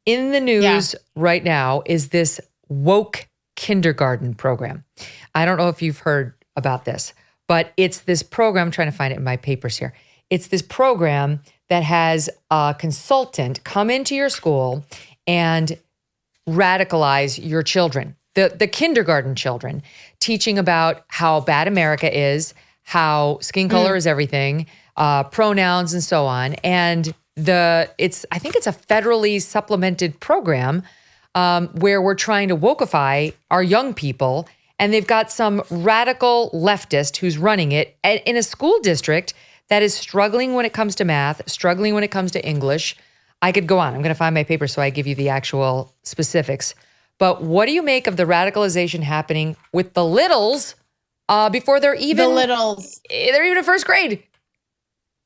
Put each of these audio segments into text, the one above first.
In the news right now is this woke kindergarten program. I don't know if you've heard about this, but it's this program, I'm trying to find it in my papers here. It's this program that has a consultant come into your school and radicalize your children, the kindergarten children, teaching about how bad America is, how skin color is everything, pronouns and so on. And I think it's a federally supplemented program where we're trying to wokeify our young people. And they've got some radical leftist who's running it in a school district that is struggling when it comes to math, struggling when it comes to English. I could go on. I'm going to find my paper so I give you the actual specifics. But what do you make of the radicalization happening with the littles before they're even... The littles. They're even in first grade.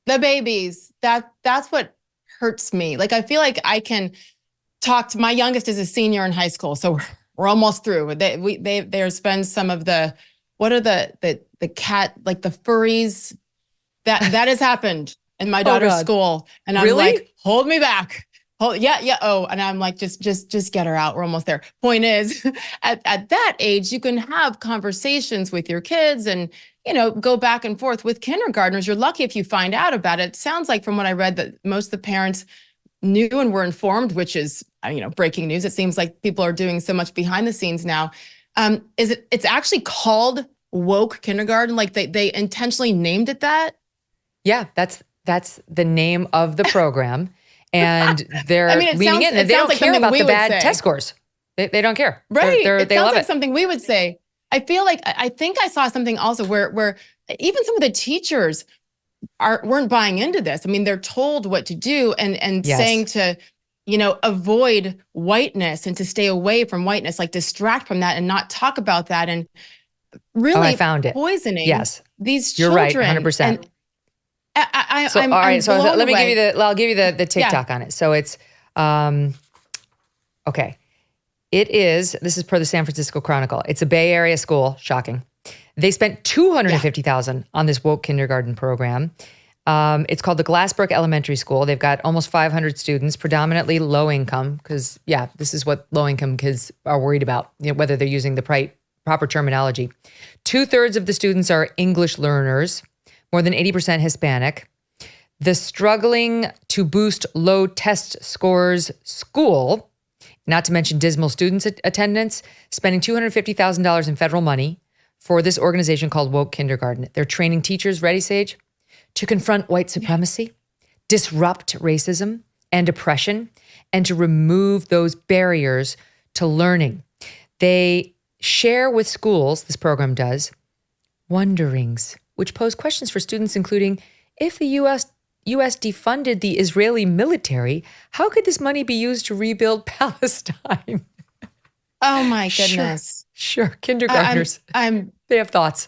The babies. That's what hurts me. Like, I feel like I can talk to... My youngest is a senior in high school, so we're almost through. There's been some of the... What are the cat... Like the furries... That has happened in my daughter's school. And I'm like, hold me back. Yeah. Oh, and I'm like, just get her out. We're almost there. Point is, at that age, you can have conversations with your kids and, go back and forth with kindergartners. You're lucky if you find out about it. It sounds like from what I read that most of the parents knew and were informed, which is, breaking news. It seems like people are doing so much behind the scenes now. It's actually called woke kindergarten. Like they intentionally named it that. Yeah, that's the name of the program. And they're leaning in. And they don't care about the bad test scores. They don't care. Right. They sounds love like it. Something we would say. I feel like, I think I saw something also where even some of the teachers weren't buying into this. I mean, they're told what to do and saying to, avoid whiteness and to stay away from whiteness, like distract from that and not talk about that. And really I found it. Poisoning these You're children. right, 100%. And all right. So let me give you I'll give you the TikTok on it. So it's, okay. This is per the San Francisco Chronicle. It's a Bay Area school. Shocking. They spent $250,000 on this woke kindergarten program. It's called the Glassbrook Elementary School. They've got almost 500 students, predominantly low income, because this is what low income kids are worried about, whether they're using the proper terminology. 2/3 of the students are English learners. More than 80% Hispanic. The struggling to boost low test scores school, not to mention dismal student attendance, spending $250,000 in federal money for this organization called Woke Kindergarten. They're training teachers, ready, Sage, to confront white supremacy, disrupt racism and oppression, and to remove those barriers to learning. They share with schools, this program does, wonderings, which pose questions for students, including, if the U.S. defunded the Israeli military, how could this money be used to rebuild Palestine? Oh my goodness. Sure. Kindergartners. They have thoughts.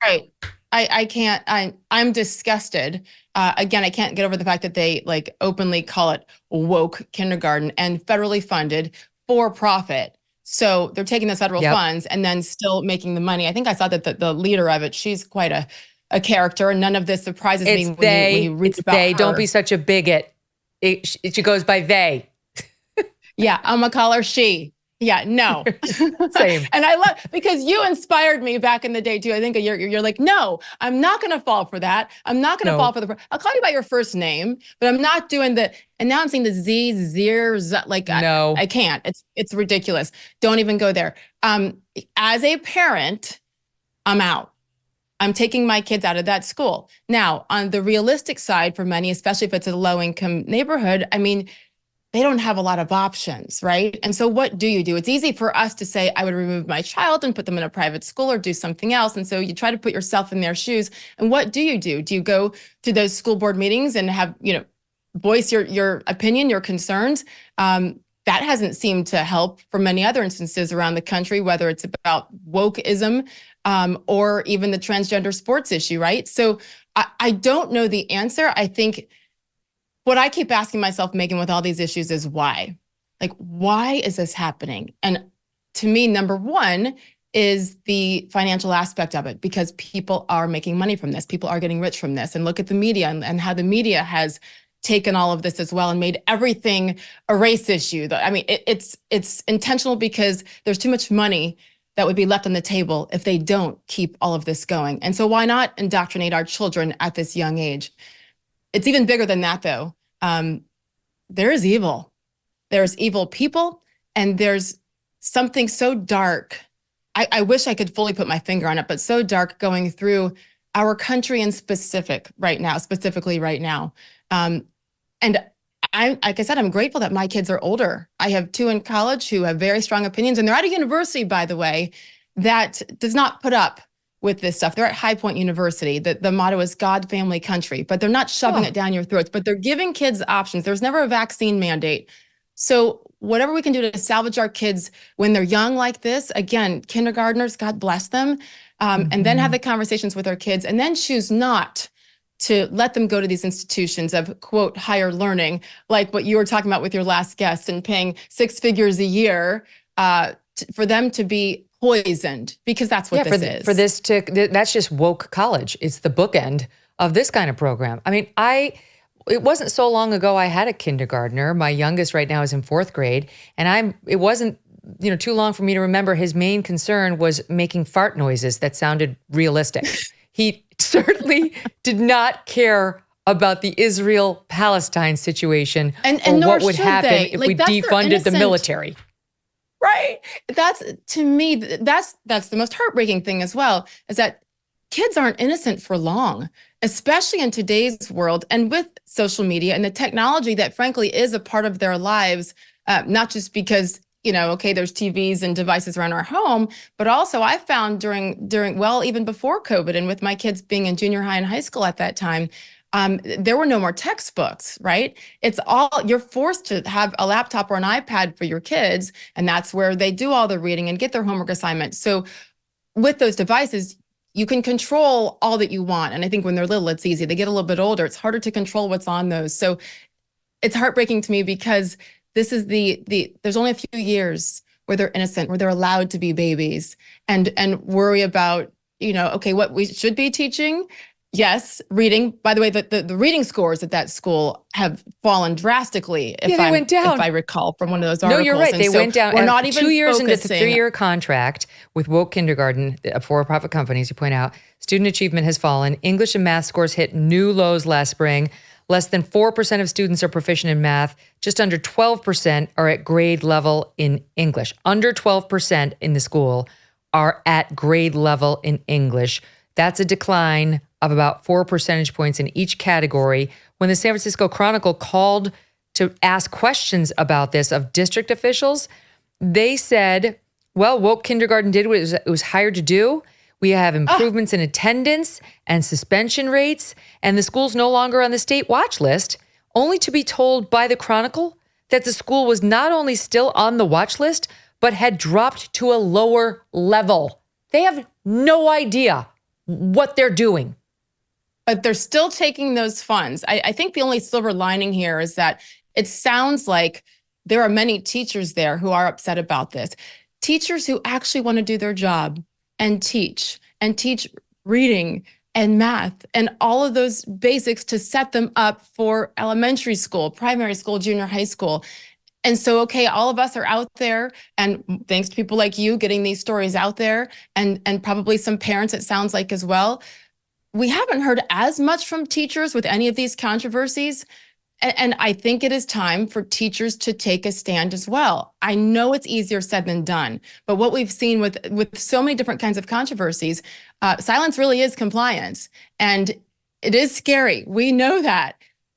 Right. I can't, I'm disgusted. Again, I can't get over the fact that they openly call it woke kindergarten and federally funded for profit. So they're taking the federal funds and then still making the money. I think I saw that the leader of it, she's quite a character, and none of this surprises me when you read about her. Don't be such a bigot. She goes by they. Yeah, I'm gonna call her she. Yeah, no. Same. And I love, because you inspired me back in the day too. I think you're like, no, I'm not gonna fall for that. I'm not gonna fall for I'll call you by your first name, but I'm not doing and now I'm seeing the no. I can't. It's ridiculous. Don't even go there. As a parent, I'm out. I'm taking my kids out of that school. Now, on the realistic side for many, especially if it's a low-income neighborhood, I mean, they don't have a lot of options, right? And so what do you do? It's easy for us to say, I would remove my child and put them in a private school or do something else. And so you try to put yourself in their shoes. And what do? Do you go to those school board meetings and have, voice your opinion, your concerns? That hasn't seemed to help for many other instances around the country, whether it's about wokeism, or even the transgender sports issue, right? So I don't know the answer. I think what I keep asking myself, Megyn, with all these issues is why? Why is this happening? And to me, number one is the financial aspect of it, because people are making money from this. People are getting rich from this. And look at the media and how the media has taken all of this as well and made everything a race issue. I mean, it's intentional because there's too much money that would be left on the table if they don't keep all of this going. And so why not indoctrinate our children at this young age? It's even bigger than that, though. There is evil. There's evil people, and there's something so dark. I wish I could fully put my finger on it, but so dark going through our country in specifically right now. And like I said, I'm grateful that my kids are older. I have 2 in college who have very strong opinions, and they're at a university, by the way, that does not put up with this stuff. They're at High Point University. The motto is God, family, country, but they're not shoving it down your throats, but they're giving kids options. There's never a vaccine mandate. So whatever we can do to salvage our kids when they're young like this, again, kindergartners, God bless them, and then have the conversations with our kids, and then choose not to let them go to these institutions of, quote, higher learning, like what you were talking about with your last guest, and paying 6 figures a year for them to be poisoned, because that's what this is. That's just woke college. It's the bookend of this kind of program. I mean, it wasn't so long ago I had a kindergartner. My youngest right now is in 4th grade, and it wasn't too long for me to remember his main concern was making fart noises that sounded realistic. He certainly did not care about the Israel-Palestine situation or what would happen if we defunded the military. Right. To me, that's the most heartbreaking thing as well, is that kids aren't innocent for long, especially in today's world and with social media and the technology that frankly is a part of their lives, not just because, there's TVs and devices around our home, but also I found during even before COVID, and with my kids being in junior high and high school at that time, there were no more textbooks, right? You're forced to have a laptop or an iPad for your kids, and that's where they do all the reading and get their homework assignments. So with those devices, you can control all that you want. And I think when they're little, it's easy. They get a little bit older, it's harder to control what's on those. So it's heartbreaking to me because this is there's only a few years where they're innocent, where they're allowed to be babies and worry about, what we should be teaching. Yes, reading. By the way, the reading scores at that school have fallen drastically. They went down. If I recall from one of those articles. No, you're right. They went down. We're not even 2 years into the focusing. 3-year contract with woke kindergarten, for-profit companies, you point out, student achievement has fallen. English and math scores hit new lows last spring. Less than 4% of students are proficient in math. Just under 12% are at grade level in English. Under 12% in the school are at grade level in English. That's a decline of about 4 percentage points in each category. When the San Francisco Chronicle called to ask questions about this of district officials, they said, well, woke kindergarten did what it was hired to do. We have improvements in attendance and suspension rates, and the school's no longer on the state watch list, only to be told by the Chronicle that the school was not only still on the watch list, but had dropped to a lower level. They have no idea what they're doing. But they're still taking those funds. I think the only silver lining here is that it sounds like there are many teachers there who are upset about this. Teachers who actually want to do their job and teach reading and math and all of those basics to set them up for elementary school, primary school, junior high school. And so, okay, all of us are out there, and thanks to people like you getting these stories out there, and probably some parents, it sounds like as well. We haven't heard as much from teachers with any of these controversies. And I think it is time for teachers to take a stand as well. I know it's easier said than done, but what we've seen with so many different kinds of controversies, silence really is compliance. And it is scary. We know that.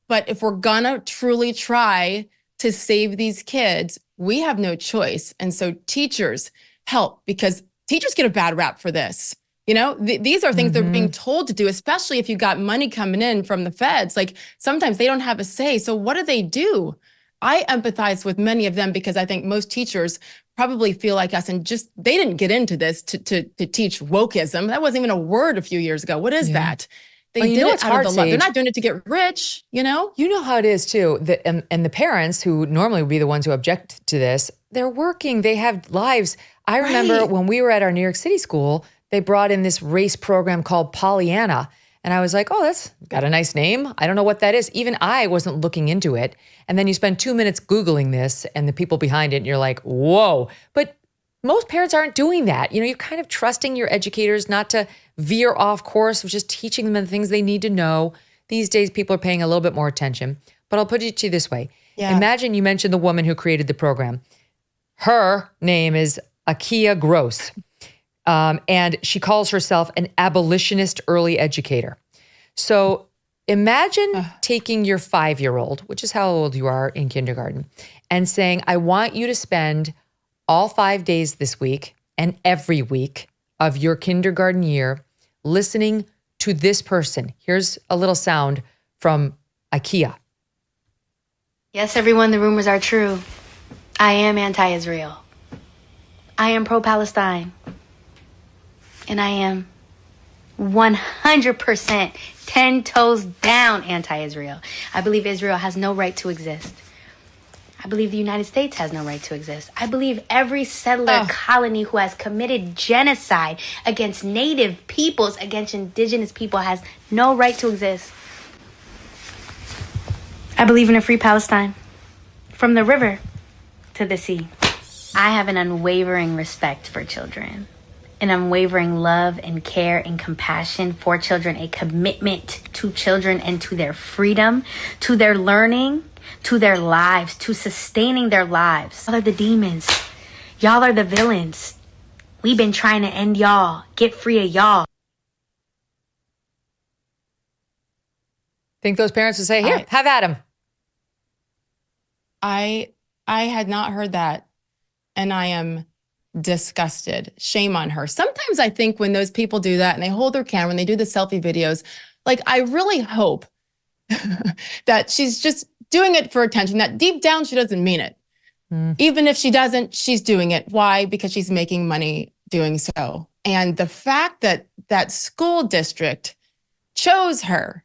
But if we're gonna truly try to save these kids, we have no choice. And so teachers help, because teachers get a bad rap for this. These are things they're being told to do, especially if you got money coming in from the feds. Like sometimes they don't have a say. So what do? I empathize with many of them because I think most teachers probably feel like us and just, they didn't get into this to teach wokeism. That wasn't even a word a few years ago. What is that? They did it out of the love. They're not doing it to get rich, You know how it is too. And the parents who normally would be the ones who object to this, they're working, they have lives. I remember when we were at our New York City school, they brought in this race program called Pollyanna. And I was like, oh, that's got a nice name. I don't know what that is. Even I wasn't looking into it. And then you spend 2 minutes Googling this and the people behind it, and you're like, whoa. But most parents aren't doing that. You're kind of trusting your educators not to veer off course, of just teaching them the things they need to know. These days, people are paying a little bit more attention. But I'll put it to you this way. Yeah. Imagine you mentioned the woman who created the program. Her name is Akia Gross. And she calls herself an abolitionist early educator. So imagine taking your 5-year-old, which is how old you are in kindergarten, and saying, I want you to spend all 5 days this week and every week of your kindergarten year listening to this person. Here's a little sound from Akia. Yes, everyone, the rumors are true. I am anti-Israel. I am pro-Palestine. And I am 100% 10 toes down anti-Israel. I believe Israel has no right to exist. I believe the United States has no right to exist. I believe every settler colony who has committed genocide against native peoples, against indigenous people, has no right to exist. I believe in a free Palestine, from the river to the sea. I have an unwavering respect for children, an unwavering love and care and compassion for children, a commitment to children and to their freedom, to their learning, to their lives, to sustaining their lives. Y'all are the demons. Y'all are the villains. We've been trying to end y'all, get free of y'all. Think those parents would say, here, have at him. I had not heard that, and I am disgusted. Shame on her. Sometimes I think when those people do that and they hold their camera and they do the selfie videos, like, I really hope that she's just doing it for attention, that deep down she doesn't mean it. Even if she doesn't, she's doing it. Why? Because she's making money doing so. And the fact that that school district chose her,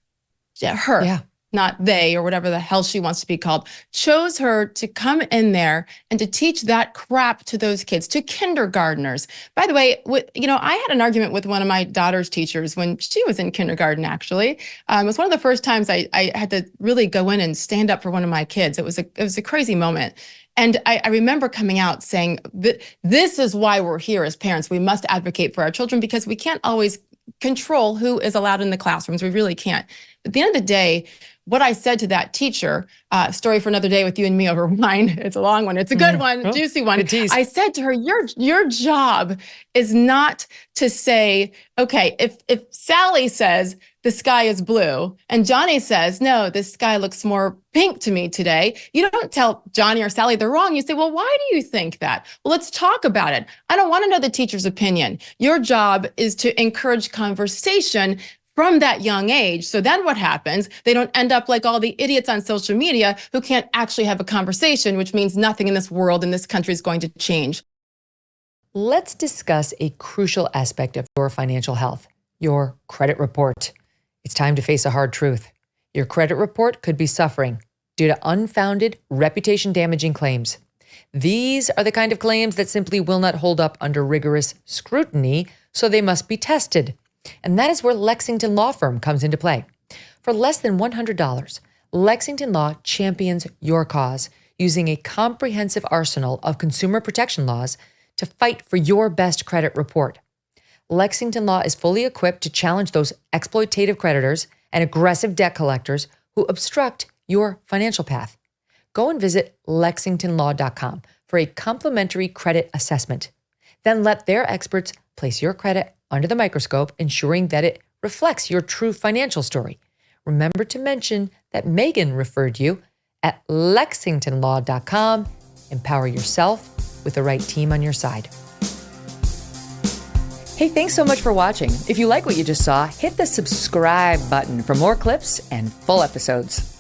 not they or whatever the hell she wants to be called, chose her to come in there and to teach that crap to those kids, to kindergartners. By the way, I had an argument with one of my daughter's teachers when she was in kindergarten, actually. It was one of the first times I had to really go in and stand up for one of my kids. It was a crazy moment. And I remember coming out saying that this is why we're here as parents. We must advocate for our children because we can't always control who is allowed in the classrooms. We really can't. At the end of the day, what I said to that teacher, story for another day with you and me over wine. It's a long one. It's a good one, juicy one. I said to her, your job is not to say, okay, if Sally says the sky is blue and Johnny says, no, the sky looks more pink to me today. You don't tell Johnny or Sally they're wrong. You say, well, why do you think that? Well, let's talk about it. I don't want to know the teacher's opinion. Your job is to encourage conversation from that young age. So then what happens? They don't end up like all the idiots on social media who can't actually have a conversation, which means nothing in this world, in this country is going to change. Let's discuss a crucial aspect of your financial health, your credit report. It's time to face a hard truth. Your credit report could be suffering due to unfounded, reputation-damaging claims. These are the kind of claims that simply will not hold up under rigorous scrutiny, so they must be tested. And that is where Lexington Law Firm comes into play. For less than $100, Lexington Law champions your cause using a comprehensive arsenal of consumer protection laws to fight for your best credit report. Lexington Law is fully equipped to challenge those exploitative creditors and aggressive debt collectors who obstruct your financial path. Go and visit lexingtonlaw.com for a complimentary credit assessment. Then let their experts place your credit under the microscope, ensuring that it reflects your true financial story. Remember to mention that Megyn referred you at lexingtonlaw.com. Empower yourself with the right team on your side. Hey, thanks so much for watching. If you like what you just saw, hit the subscribe button for more clips and full episodes.